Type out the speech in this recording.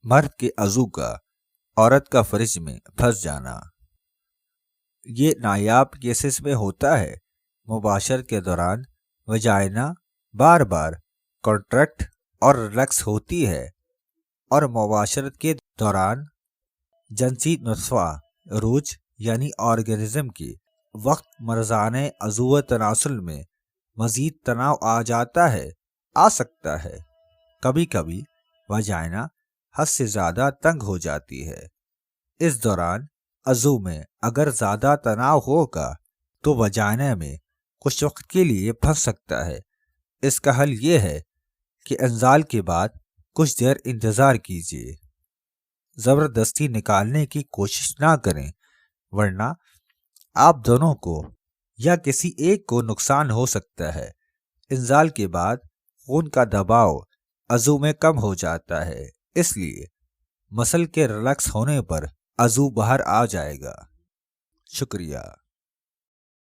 مرد کے عضو کا عورت کا فرج میں پھنس جانا۔ یہ نایاب کیسز میں ہوتا ہے۔ مباشرت کے دوران وجائنا بار بار کنٹریکٹ اور ریلیکس ہوتی ہے، اور مباشرت کے دوران جنسی نطفہ عروج یعنی آرگنزم کے وقت مرزانے عضو تناسل میں مزید تناؤ آ سکتا ہے۔ کبھی کبھی وجائنا حد سے زیادہ تنگ ہو جاتی ہے۔ اس دوران عضو میں اگر زیادہ تناؤ ہوگا تو وجائنا میں کچھ وقت کے لیے پھنس سکتا ہے۔ اس کا حل یہ ہے کہ انزال کے بعد کچھ دیر انتظار کیجیے۔ زبردستی نکالنے کی کوشش نہ کریں، ورنہ آپ دونوں کو یا کسی ایک کو نقصان ہو سکتا ہے۔ انزال کے بعد خون کا دباؤ عضو میں کم ہو جاتا ہے، اس لیے مسل کے ریلیکس ہونے پر عضو باہر آ جائے گا۔ شکریہ۔